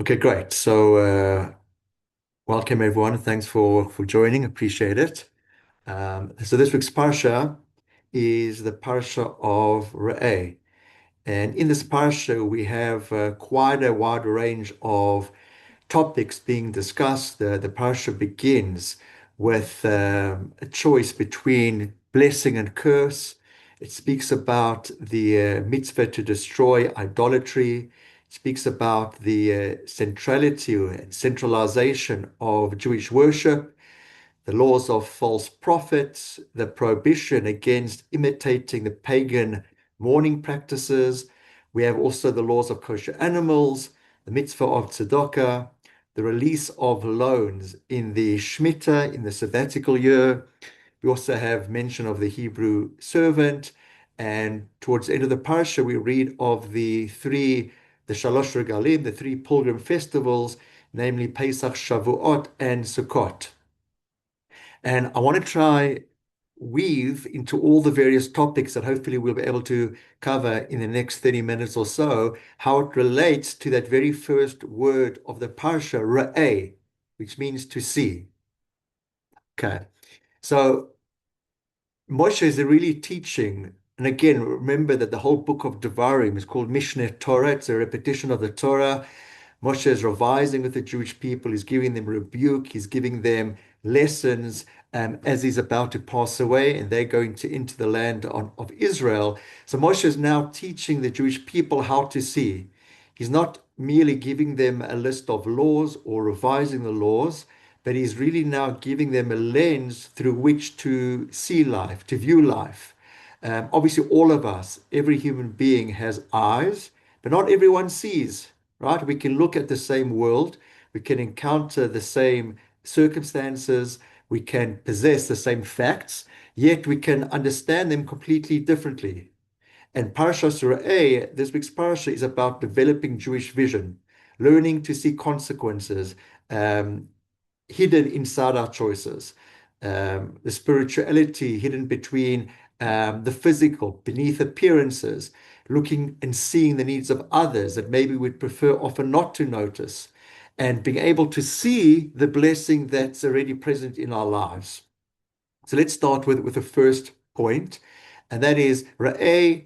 Okay, great. Welcome everyone. Thanks for joining. Appreciate it. So this week's Parsha is the Parsha of Re'eh. And in this Parsha, we have quite a wide range of topics being discussed. The Parsha begins with a choice between blessing and curse. It speaks about the mitzvah to destroy idolatry. It speaks about the centrality and centralization of Jewish worship, the laws of false prophets, the prohibition against imitating the pagan mourning practices. We have also the laws of kosher animals, the mitzvah of tzedakah, the release of loans in the Shemitah, in the sabbatical year. We also have mention of the Hebrew servant. And towards the end of the parsha, we read of the Shalosh Regalim, the three pilgrim festivals, namely Pesach, Shavuot, and Sukkot. And I want to try weave into all the various topics that hopefully we'll be able to cover in the next 30 minutes or so, how it relates to that very first word of the Parsha, Ra'eh, which means to see. Okay. So Moshe is really teaching, and again, remember that the whole book of Devarim is called Mishneh Torah. It's a repetition of the Torah. Moshe is revising with the Jewish people. He's giving them rebuke. He's giving them lessons as he's about to pass away, and they're going into the land of Israel. So Moshe is now teaching the Jewish people how to see. He's not merely giving them a list of laws or revising the laws, but he's really now giving them a lens through which to see life, to view life. Obviously, all of us, every human being has eyes, but not everyone sees, right? We can look at the same world, we can encounter the same circumstances, we can possess the same facts, yet we can understand them completely differently. And Parshas Re'eh, this week's Parsha, is about developing Jewish vision, learning to see consequences hidden inside our choices, the spirituality hidden between the physical, beneath appearances, looking and seeing the needs of others that maybe we'd prefer often not to notice, and being able to see the blessing that's already present in our lives. So let's start with the first point, and that is Ra'eh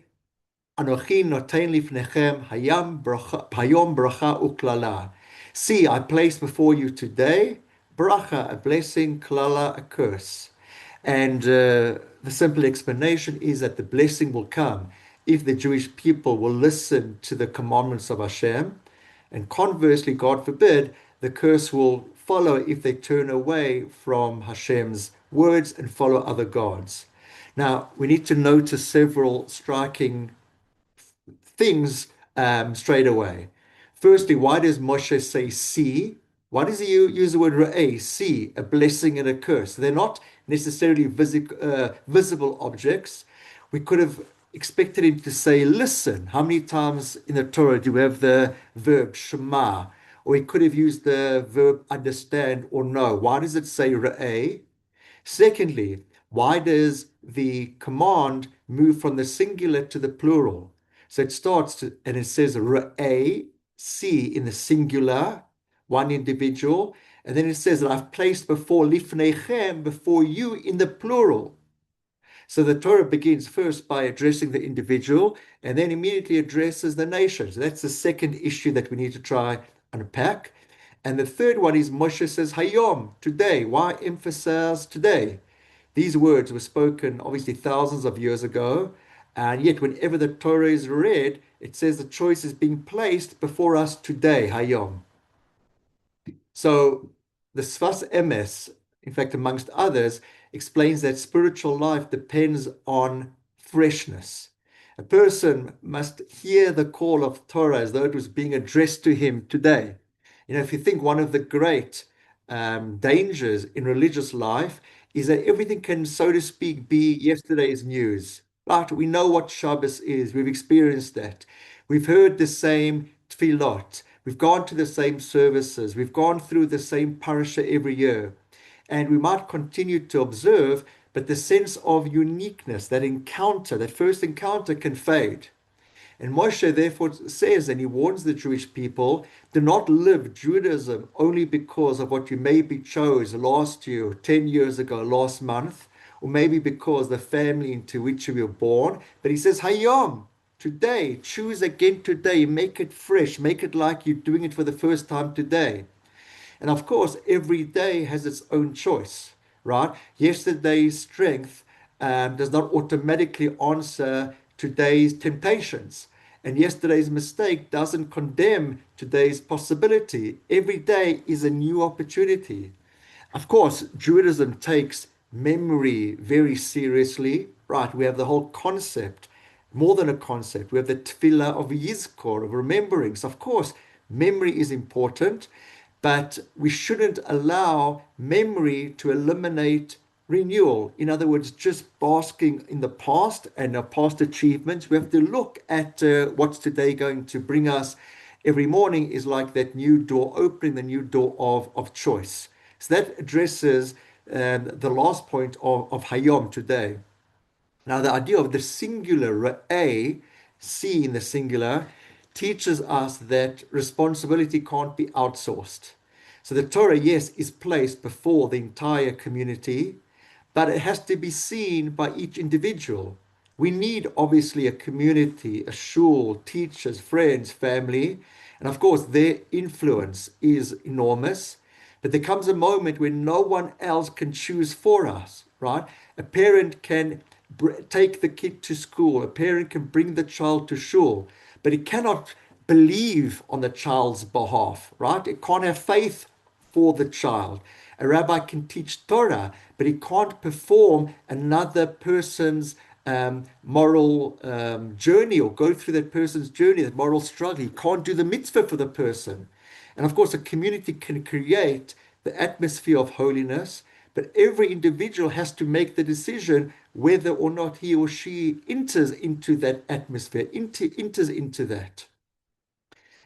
Anochi noten lifnechem hayom bracha uklala. See, I place before you today bracha, a blessing, klala, a curse. And the simple explanation is that the blessing will come if the Jewish people will listen to the commandments of Hashem. And conversely, God forbid, the curse will follow if they turn away from Hashem's words and follow other gods. Now, we need to notice several striking things straight away. Firstly, why does Moshe say see? Why does he use the word ra'eh, see, a blessing and a curse? They're not necessarily visible objects. We could have expected him to say listen. How many times in the Torah do we have the verb shema? Or he could have used the verb understand or know. Why does it say ra'eh? Secondly, why does the command move from the singular to the plural? So it and it says Ra'eh, see in the singular, one individual, and then it says that I've placed before Lifnechem, before you in the plural. So the Torah begins first by addressing the individual and then immediately addresses the nation. So that's the second issue that we need to try unpack. And the third one is Moshe says Hayom, today. Why emphasize today? These words were spoken obviously thousands of years ago, and yet whenever the Torah is read, it says the choice is being placed before us today, Hayom. So the Sfas Emes, in fact, amongst others, explains that spiritual life depends on freshness. A person must hear the call of Torah as though it was being addressed to him today. If you think one of the great dangers in religious life is that everything can, so to speak, be yesterday's news. But we know what Shabbos is. We've experienced that. We've heard the same tefillot. We've gone to the same services. We've gone through the same parsha every year. And we might continue to observe, but the sense of uniqueness, that encounter, that first encounter can fade. And Moshe therefore says, and he warns the Jewish people, do not live Judaism only because of what you maybe chose last year, 10 years ago, last month, or maybe because the family into which you were born. But he says, Hayom, today, choose again today, make it fresh, make it like you're doing it for the first time today. And of course, every day has its own choice, right? Yesterday's strength does not automatically answer today's temptations. And yesterday's mistake doesn't condemn today's possibility. Every day is a new opportunity. Of course, Judaism takes memory very seriously, right? We have the whole concept, more than a concept. We have the tefillah of yizkor, of rememberings. Of course, memory is important, but we shouldn't allow memory to eliminate renewal. In other words, just basking in the past and our past achievements. We have to look at what's today going to bring us. Every morning is like that new door opening, the new door of choice. So that addresses the last point of Hayom today. Now, the idea of the singular, a, see in the singular, teaches us that responsibility can't be outsourced. So the Torah, yes, is placed before the entire community, but it has to be seen by each individual. We need obviously a community, a shul, teachers, friends, family, and of course their influence is enormous. But there comes a moment when no one else can choose for us, right? A parent can take the kid to school, a parent can bring the child to shul, but it cannot believe on the child's behalf, right? It can't have faith for the child. A rabbi can teach Torah, but he can't perform another person's moral journey or go through that person's journey, that moral struggle. He can't do the mitzvah for the person. And of course, a community can create the atmosphere of holiness, but every individual has to make the decision whether or not he or she enters into that atmosphere, enters into that.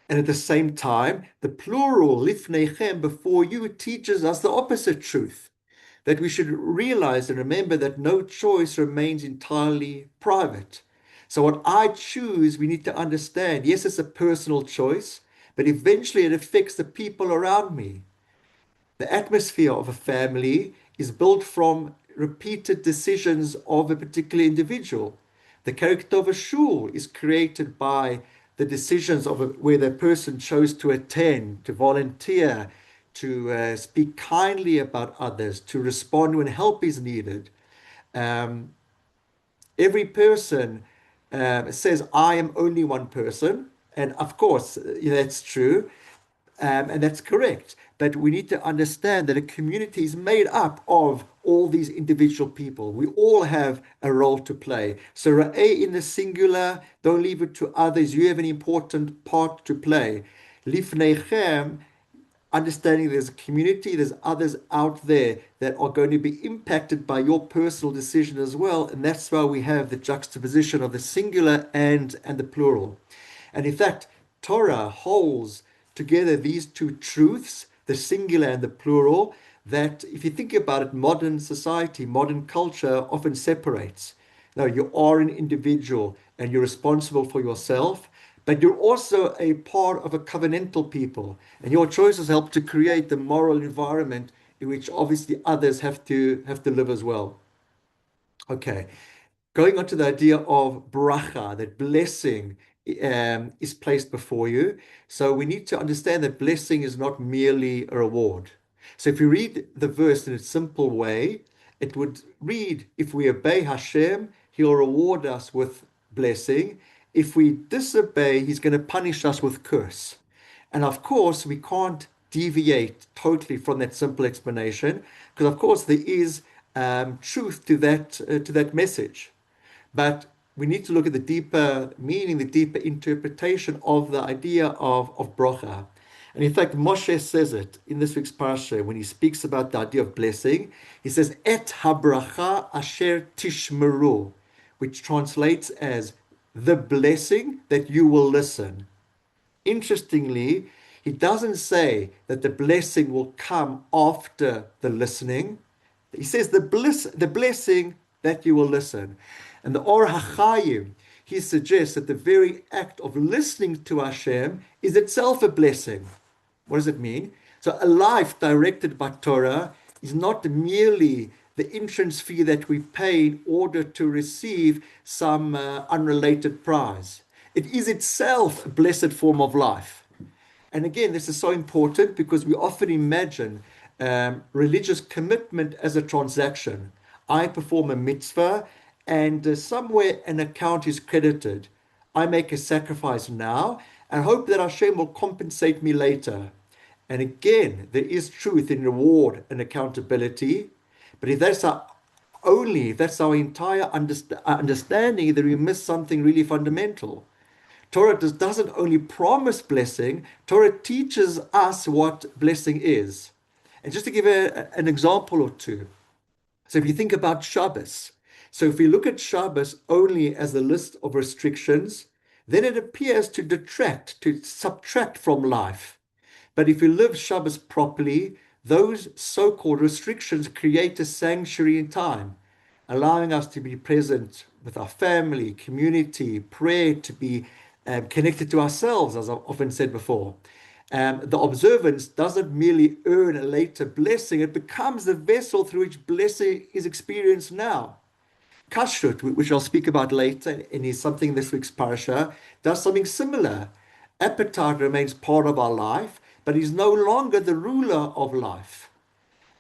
And at the same time, the plural, lifnechem, before you, teaches us the opposite truth, that we should realize and remember that no choice remains entirely private. So what I choose, we need to understand, yes, it's a personal choice, but eventually it affects the people around me. The atmosphere of a family is built from repeated decisions of a particular individual. The character of a shul is created by the decisions of where the person chose to attend, to volunteer, to speak kindly about others, to respond when help is needed. Um, every person says, I am only one person. And of course, that's true. And that's correct. But we need to understand that a community is made up of all these individual people. We all have a role to play. So Ra'eh in the singular, don't leave it to others. You have an important part to play. Lifneichem, understanding there's a community, there's others out there that are going to be impacted by your personal decision as well. And that's why we have the juxtaposition of the singular and the plural. And in fact, Torah holds together these two truths, the singular and the plural, that if you think about it, modern society, modern culture often separates. Now, you are an individual and you're responsible for yourself, but you're also a part of a covenantal people, and your choices help to create the moral environment in which obviously others have to live as well. Okay, going on to the idea of bracha, that blessing is placed before you. So we need to understand that blessing is not merely a reward. So if you read the verse in a simple way, it would read, if we obey Hashem, he'll reward us with blessing. If we disobey, he's going to punish us with curse. And of course, we can't deviate totally from that simple explanation, because of course there is truth to that message. But we need to look at the deeper meaning, the deeper interpretation of the idea of bracha. And in fact, Moshe says it in this week's Parsha when he speaks about the idea of blessing. He says, Et habracha asher tishmeru, which translates as the blessing that you will listen. Interestingly, he doesn't say that the blessing will come after the listening. He says the blessing that you will listen. And the Or HaChaim, he suggests that the very act of listening to Hashem is itself a blessing. What does it mean? So a life directed by Torah is not merely the entrance fee that we pay in order to receive some unrelated prize. It is itself a blessed form of life. And again, this is so important because we often imagine religious commitment as a transaction. I perform a mitzvah and somewhere an account is credited. I make a sacrifice now and hope that Hashem will compensate me later. And again, there is truth in reward and accountability. But if that's our entire understanding, then we miss something really fundamental. Torah doesn't only promise blessing, Torah teaches us what blessing is. And just to give an example or two. So if you think about Shabbos, so if we look at Shabbos only as a list of restrictions, then it appears to detract, to subtract from life. But if we live Shabbos properly, those so-called restrictions create a sanctuary in time, allowing us to be present with our family, community, prayer, to be connected to ourselves, as I've often said before. The observance doesn't merely earn a later blessing, it becomes the vessel through which blessing is experienced now. Kashrut, which I'll speak about later, and is something in this week's Parsha, does something similar. Appetite remains part of our life, but is no longer the ruler of life.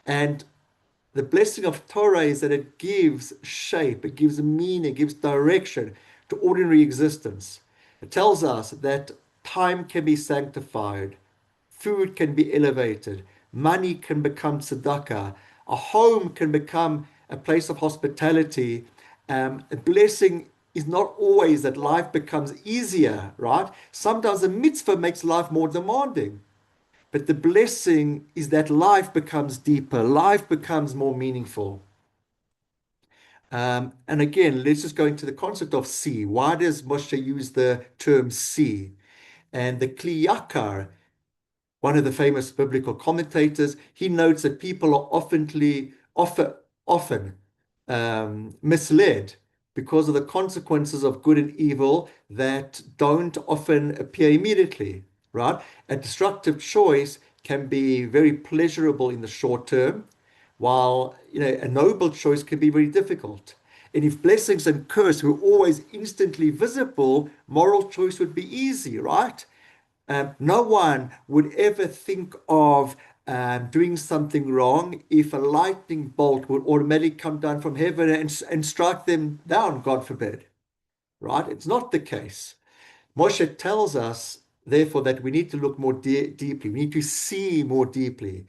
And the blessing of Torah is that it gives shape, it gives meaning, it gives direction to ordinary existence. It tells us that time can be sanctified, food can be elevated, money can become tzedakah, a home can become a place of hospitality. A blessing is not always that life becomes easier, right? Sometimes a mitzvah makes life more demanding. But the blessing is that life becomes deeper, life becomes more meaningful. And again, let's just go into the concept of see. Why does Moshe use the term see? And the Kli Yakar, one of the famous biblical commentators, he notes that people are often misled because of the consequences of good and evil that don't often appear immediately, right? A destructive choice can be very pleasurable in the short term, while a noble choice can be very difficult. And if blessings and curse were always instantly visible, moral choice would be easy, right? No one would ever think of doing something wrong if a lightning bolt would automatically come down from heaven and strike them down, God forbid, right? It's not the case. Moshe tells us, therefore, that we need to look more deeply. We need to see more deeply.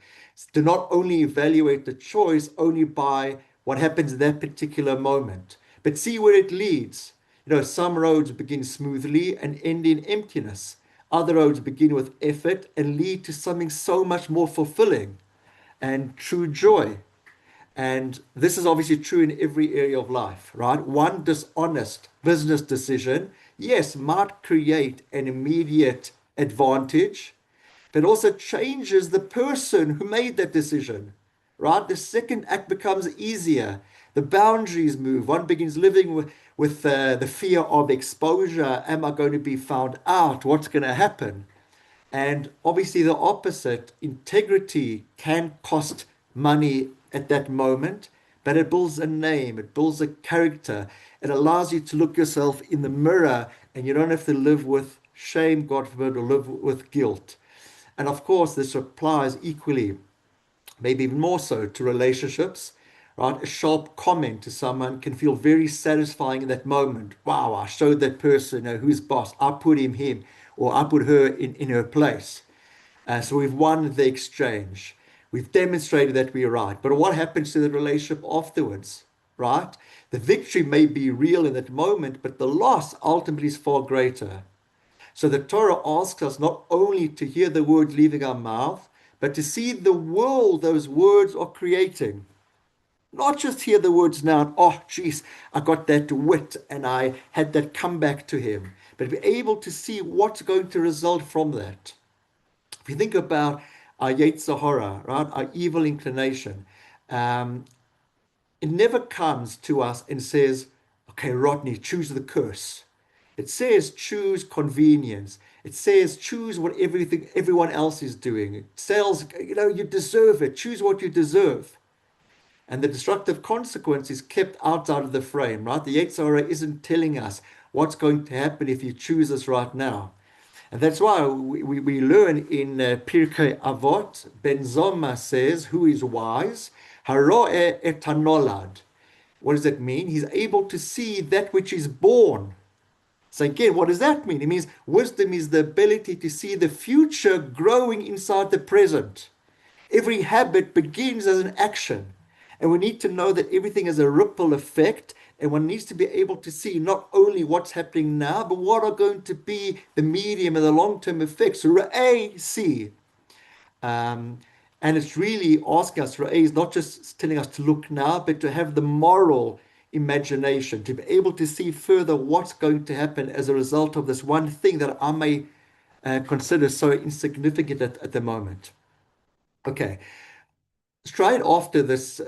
To not only evaluate the choice only by what happens in that particular moment, but see where it leads. Some roads begin smoothly and end in emptiness. Other roads begin with effort and lead to something so much more fulfilling and true joy. And this is obviously true in every area of life, right? One dishonest business decision, yes, might create an immediate advantage, but also changes the person who made that decision, right? The second act becomes easier. The boundaries move. One begins living with the fear of exposure. Am I going to be found out? What's going to happen? And obviously the opposite, integrity can cost money at that moment, but it builds a name, it builds a character. It allows you to look yourself in the mirror and you don't have to live with shame, God forbid, or live with guilt. And of course, this applies equally, maybe even more so, to relationships, right? A sharp comment to someone can feel very satisfying in that moment. Wow, I showed that person who's boss. I put him, or I put her in her place. So we've won the exchange. We've demonstrated that we're right. But what happens to the relationship afterwards, right? The victory may be real in that moment, but the loss ultimately is far greater. So the Torah asks us not only to hear the words leaving our mouth, but to see the world those words are creating. Not just hear the words now, and, oh, geez, I got that wit and I had that comeback to him, but be able to see what's going to result from that. If you think about our Yetzer Hara, right, our evil inclination, it never comes to us and says, okay, Rodney, choose the curse. It says choose convenience. It says choose what everyone else is doing. It says, you deserve it. Choose what you deserve. And the destructive consequence is kept outside of the frame, right? The Yetzer Hara isn't telling us what's going to happen if you choose this right now. And that's why we learn in Pirkei Avot, Ben Zoma says, who is wise? Haroeh et hanolad. What does that mean? He's able to see that which is born. So again, what does that mean? It means wisdom is the ability to see the future growing inside the present. Every habit begins as an action. And we need to know that everything has a ripple effect. And one needs to be able to see not only what's happening now, but what are going to be the medium and the long-term effects. Ra'ay, see. Um, and it's really asking us, Ra'ay is not just telling us to look now, but to have the moral imagination, to be able to see further what's going to happen as a result of this one thing that I may consider so insignificant at the moment. Okay, straight after this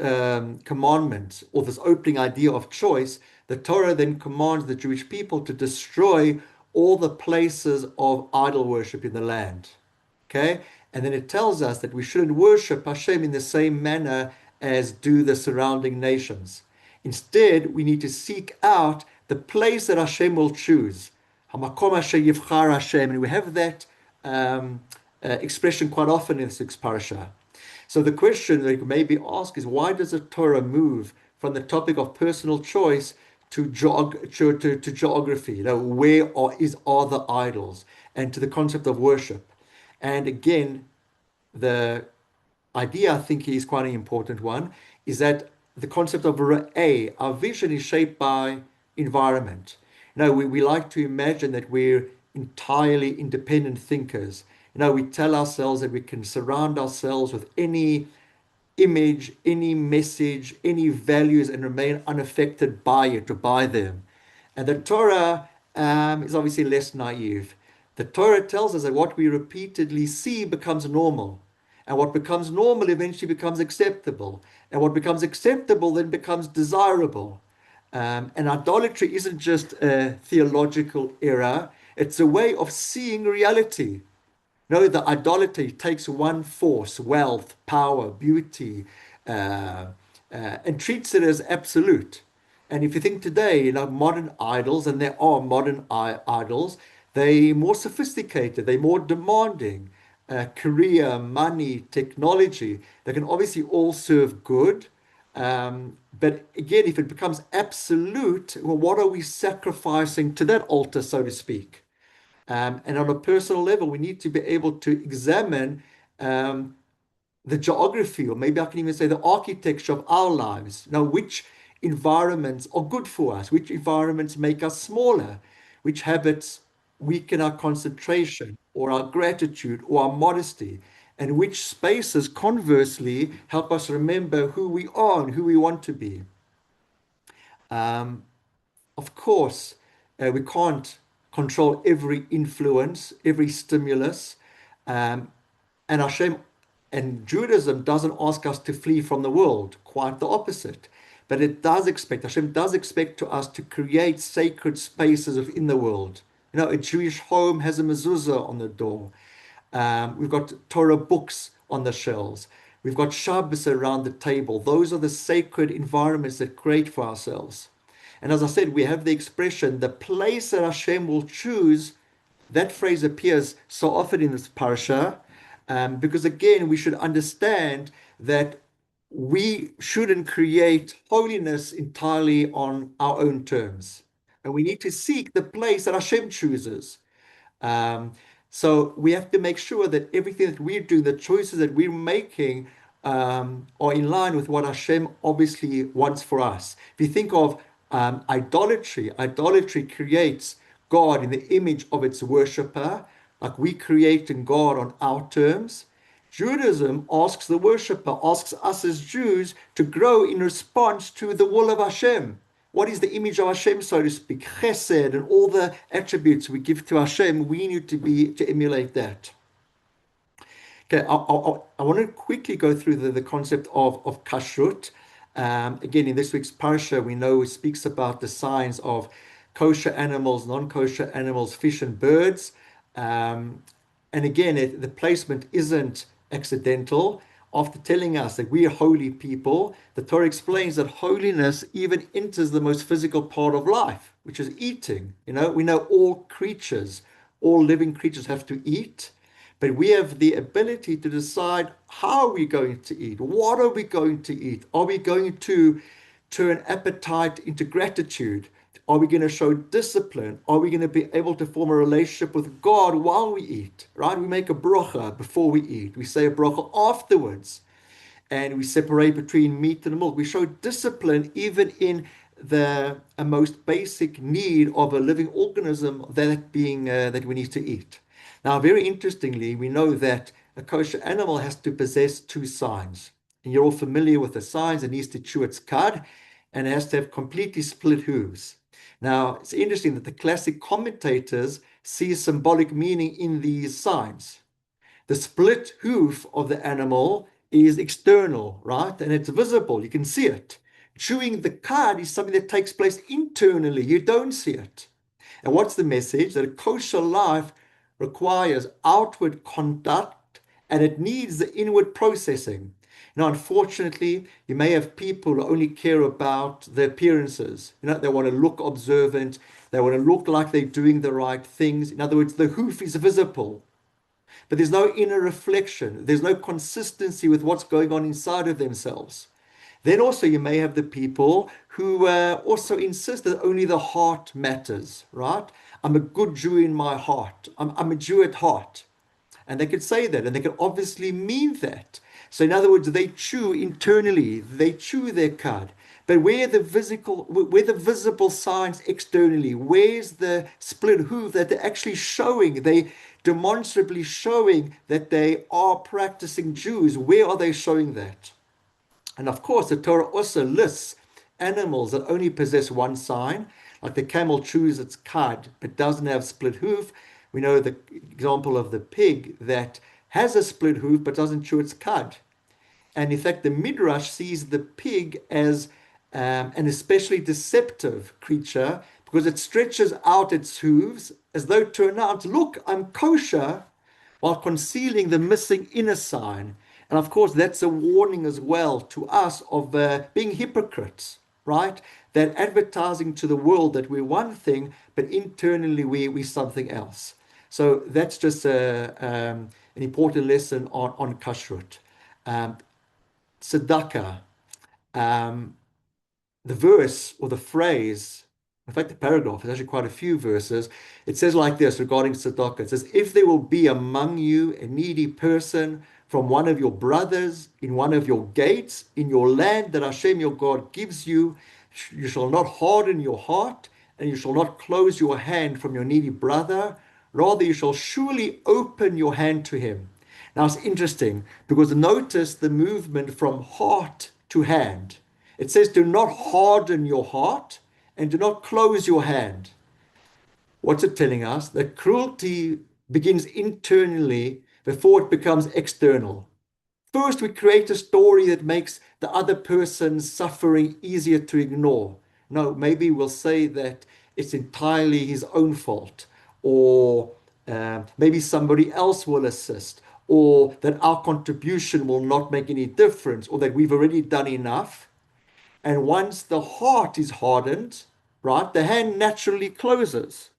commandment or this opening idea of choice, the Torah then commands the Jewish people to destroy all the places of idol worship in the land. Okay? And then it tells us that we shouldn't worship Hashem in the same manner as do the surrounding nations. Instead, we need to seek out the place that Hashem will choose. Hamakom asher yivchar Hashem. And we have that expression quite often in this parsha. So the question that you maybe ask is, why does the Torah move from the topic of personal choice to geography? Where are the idols, and to the concept of worship? And again, the idea I think is quite an important one, is that the concept of Ra'eh, our vision is shaped by environment. We like to imagine that we're entirely independent thinkers. We tell ourselves that we can surround ourselves with any image, any message, any values, and remain unaffected by it or by them. And the Torah is obviously less naive. The Torah tells us that what we repeatedly see becomes normal. And what becomes normal eventually becomes acceptable. And what becomes acceptable then becomes desirable. And idolatry isn't just a theological error, it's a way of seeing reality. The idolatry takes one force, wealth, power, beauty, and treats it as absolute. And if you think today, modern idols, and there are modern idols, they're more sophisticated, they're more demanding. Career, money, technology, they can obviously all serve good. But again, if it becomes absolute, well, what are we sacrificing to that altar, so to speak? And on a personal level, we need to be able to examine the geography, or maybe I can even say the architecture of our lives. Which environments are good for us? Which environments make us smaller? Which habits weaken our concentration or our gratitude or our modesty? And which spaces, conversely, help us remember who we are and who we want to be? Of course, we can't control every influence, every stimulus. And Hashem and Judaism doesn't ask us to flee from the world, quite the opposite. But Hashem does expect us to create sacred spaces within the world. A Jewish home has a mezuzah on the door. We've got Torah books on the shelves. We've got Shabbos around the table. Those are the sacred environments that create for ourselves. And as I said, we have the expression, the place that Hashem will choose. That phrase appears so often in this parsha, because again, we should understand that we shouldn't create holiness entirely on our own terms. And we need to seek the place that Hashem chooses. So we have to make sure that everything that we're doing, the choices that we're making, are in line with what Hashem obviously wants for us. If you think of idolatry creates God in the image of its worshipper, like we create in God on our terms. Judaism asks the worshipper, asks us as Jews to grow in response to the will of Hashem. What is the image of Hashem, so to speak? Chesed and all the attributes we give to Hashem, we need to emulate that. Okay, I want to quickly go through the concept of kashrut. Again, in this week's parsha, we know it speaks about the signs of kosher animals, non-kosher animals, fish and birds. Um, and again, the placement isn't accidental. After telling us that we are holy people, the Torah explains that holiness even enters the most physical part of life, which is eating. We know all creatures, all living creatures have to eat, but we have the ability to decide how we're going to eat. What are we going to eat? Are we going to turn appetite into gratitude? Are we going to show discipline? Are we going to be able to form a relationship with God while we eat? Right? We make a bracha before we eat. We say a bracha afterwards. And we separate between meat and milk. We show discipline even in the most basic need of a living organism, that being that we need to eat. Now, very interestingly, we know that a kosher animal has to possess two signs. And you're all familiar with the signs. It needs to chew its cud, and it has to have completely split hooves. Now, it's interesting that the classic commentators see symbolic meaning in these signs. The split hoof of the animal is external, right? And it's visible. You can see it. Chewing the cud is something that takes place internally. You don't see it. And what's the message? That a kosher life requires outward conduct and it needs the inward processing. Now, unfortunately, you may have people who only care about the appearances. They want to look observant. They want to look like they're doing the right things. In other words, the hoof is visible, but there's no inner reflection. There's no consistency with what's going on inside of themselves. Then also you may have the people who also insist that only the heart matters, right? I'm a good Jew in my heart. I'm a Jew at heart. And they could say that, and they could obviously mean that. So in other words, they chew internally, they chew their cud. But where the visible signs externally, where's the split hoof that they're actually showing? They demonstrably showing that they are practicing Jews. Where are they showing that? And of course, the Torah also lists animals that only possess one sign, like the camel chews its cud but doesn't have split hoof. We know the example of the pig that has a split hoof but doesn't chew its cud. And in fact, the Midrash sees the pig as an especially deceptive creature because it stretches out its hooves as though to announce, look, I'm kosher, while concealing the missing inner sign. And of course, that's a warning as well to us of being hypocrites, right? That advertising to the world that we're one thing, but internally we're something else. So that's just an important lesson on kashrut. Tzedakah, the verse or the phrase, in fact, the paragraph is actually quite a few verses. It says like this regarding tzedakah. It says, if there will be among you a needy person from one of your brothers in one of your gates in your land that Hashem your God gives you, you shall not harden your heart and you shall not close your hand from your needy brother. Rather, you shall surely open your hand to him. Now, it's interesting because notice the movement from heart to hand. It says, do not harden your heart and do not close your hand. What's it telling us? That cruelty begins internally before it becomes external. First, we create a story that makes the other person's suffering easier to ignore. No, maybe we'll say that it's entirely his own fault, or maybe somebody else will assist, or that our contribution will not make any difference, or that we've already done enough. And once the heart is hardened, right, the hand naturally closes.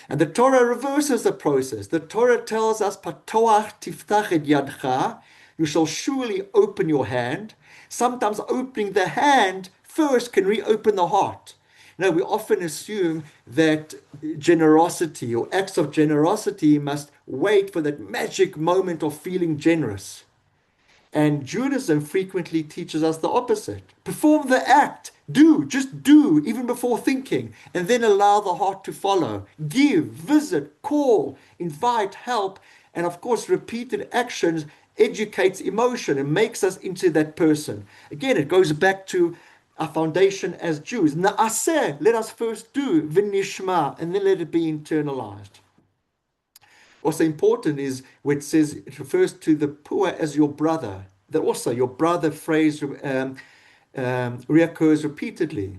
And the Torah reverses the process. The Torah tells us, Patoach tiftach et yadcha, you shall surely open your hand. Sometimes opening the hand first can reopen the heart. We often assume that generosity or acts of generosity must wait for that magic moment of feeling generous. And Judaism frequently teaches us the opposite. Perform the act. Just do, even before thinking, and then allow the heart to follow. Give, visit, call, invite, help, and of course, repeated actions educates emotion and makes us into that person. Again, it goes back to our foundation as Jews. Na'aseh, let us first do, v'nishma, and then let it be internalized. Also important is where it says it refers to the poor as your brother. That also your brother phrase reoccurs repeatedly.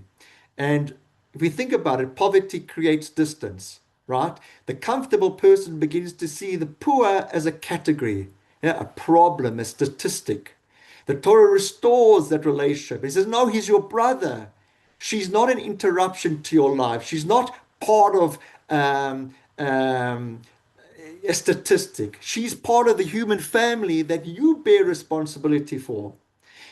And if we think about it, poverty creates distance, right? The comfortable person begins to see the poor as a category, yeah, a problem, a statistic. The Torah restores that relationship. It says, no, he's your brother. She's not an interruption to your life. She's not part of a statistic. She's part of the human family that you bear responsibility for.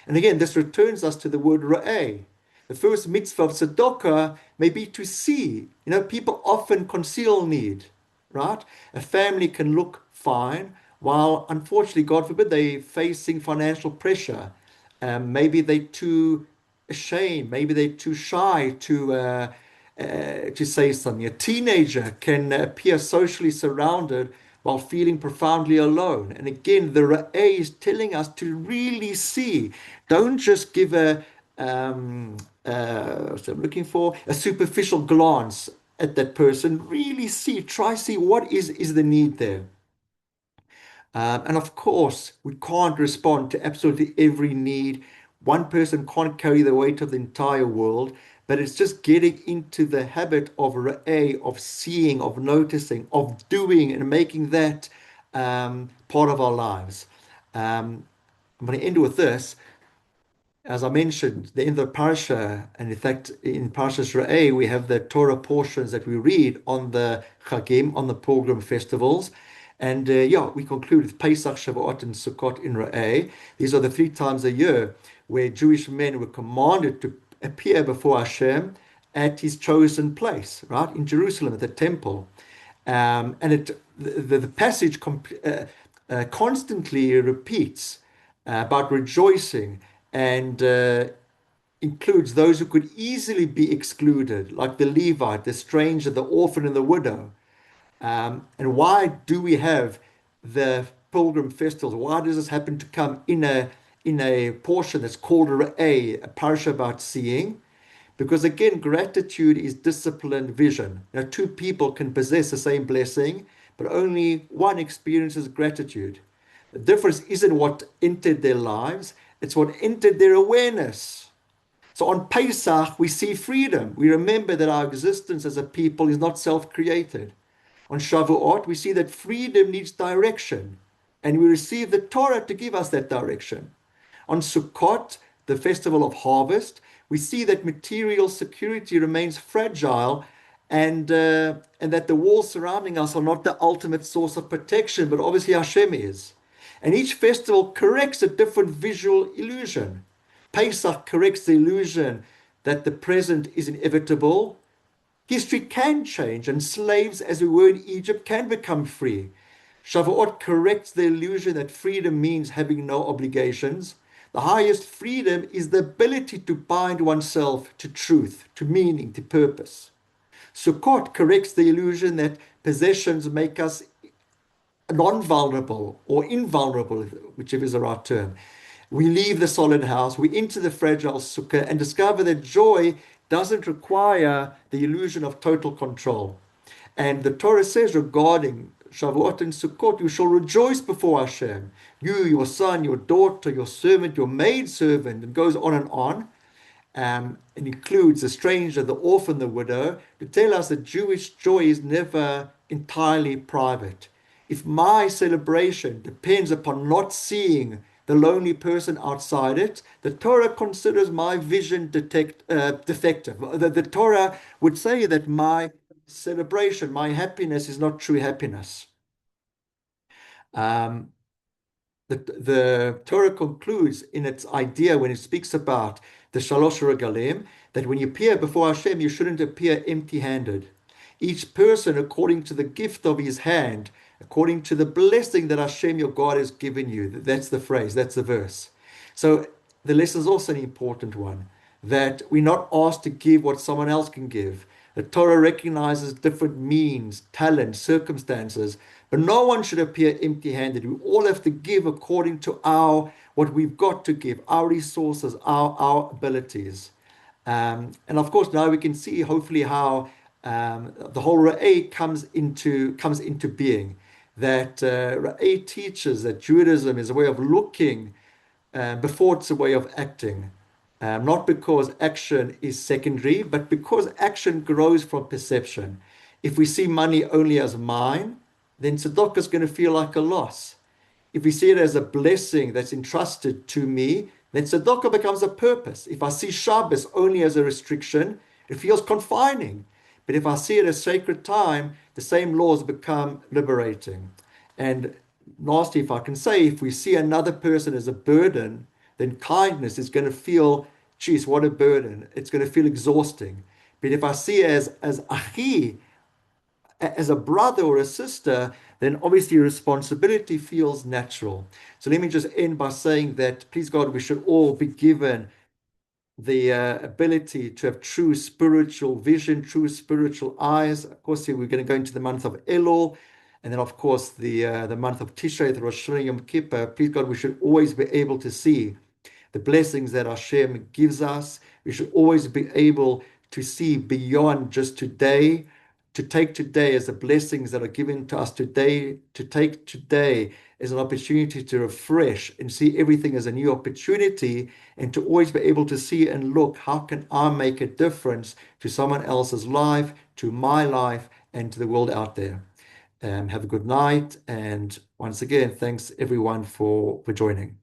And again, this returns us to the word ra'eh. The first mitzvah of tzedakah may be to see. You know, people often conceal need, right? A family can look fine, while unfortunately, God forbid, they're facing financial pressure. Maybe they're too ashamed. Maybe they're too shy to say something. A teenager can appear socially surrounded while feeling profoundly alone. And again, the Ra'eh is telling us to really see. Don't just give so I'm looking for a superficial glance at that person. Really see, try see what is the need there. And of course, we can't respond to absolutely every need. One person can't carry the weight of the entire world, but it's just getting into the habit of ra'eh, of seeing, of noticing, of doing, and making that part of our lives. I'm going to end with this. As I mentioned, the end of the Parsha, and in fact, in Parsha's Re'eh, we have the Torah portions that we read on the Chagim, on the pilgrim festivals. And yeah, we conclude with Pesach, Shavuot, and Sukkot in Re'eh. These are the 3 times a year where Jewish men were commanded to appear before Hashem at his chosen place, right, in Jerusalem, at the temple. The passage constantly repeats about rejoicing and includes those who could easily be excluded, like the Levite, the stranger, the orphan, and the widow. And why do we have the pilgrim festivals? Why does this happen to come in a portion that's called a parsha about seeing? Because again, gratitude is disciplined vision. Now, 2 people can possess the same blessing, but only one experiences gratitude. The difference isn't what entered their lives, it's what entered their awareness. So on Pesach, we see freedom. We remember that our existence as a people is not self-created. On Shavuot, we see that freedom needs direction, and we receive the Torah to give us that direction. On Sukkot, the festival of harvest, we see that material security remains fragile and that the walls surrounding us are not the ultimate source of protection, but obviously Hashem is. And each festival corrects a different visual illusion. Pesach corrects the illusion that the present is inevitable. History can change, and slaves, as we were in Egypt, can become free. Shavuot corrects the illusion that freedom means having no obligations. The highest freedom is the ability to bind oneself to truth, to meaning, to purpose. Sukkot corrects the illusion that possessions make us non-vulnerable or invulnerable, whichever is the right term. We leave the solid house, we enter the fragile sukkah and discover that joy doesn't require the illusion of total control. And the Torah says regarding Shavuot and Sukkot, you shall rejoice before Hashem. You, your son, your daughter, your servant, your maidservant, and goes on and on. It includes the stranger, the orphan, the widow, to tell us that Jewish joy is never entirely private. If my celebration depends upon not seeing the lonely person outside it, the Torah considers my vision defective. The Torah would say that my celebration, my happiness is not true happiness. Um, the Torah concludes in its idea when it speaks about the Shalosh Regalim, that when you appear before Hashem, you shouldn't appear empty-handed. Each person according to the gift of his hand, according to the blessing that Hashem your God has given you. That's the phrase, that's the verse. So the lesson is also an important one, that we're not asked to give what someone else can give. The Torah recognizes different means, talents, circumstances, but no one should appear empty-handed. We all have to give according to what we've got to give, our resources, our abilities. And of course, now we can see hopefully how the whole Ra'eh comes into being. That Ra'eh teaches that Judaism is a way of looking before it's a way of acting. not because action is secondary, but because action grows from perception. If we see money only as mine, then tzedakah is going to feel like a loss. If we see it as a blessing that's entrusted to me, then tzedakah becomes a purpose. If I see Shabbos only as a restriction, it feels confining. But if I see it as sacred time, the same laws become liberating. And lastly, if I can say, if we see another person as a burden, then kindness is going to feel, geez, what a burden. It's going to feel exhausting. But if I see it as achi, as a brother or a sister, then obviously responsibility feels natural. So let me just end by saying that, please God, we should all be given the ability to have true spiritual vision, true spiritual eyes. Of course, here we're going to go into the month of Elul, and then, of course, the month of Tishrei, the Rosh Hashanah, Yom Kippur. Please God, we should always be able to see the blessings that Hashem gives us. We should always be able to see beyond just today, to take today as the blessings that are given to us today, to take today as an opportunity to refresh and see everything as a new opportunity, and to always be able to see and look, how can I make a difference to someone else's life, to my life, and to the world out there. Have a good night. And once again, thanks everyone for joining.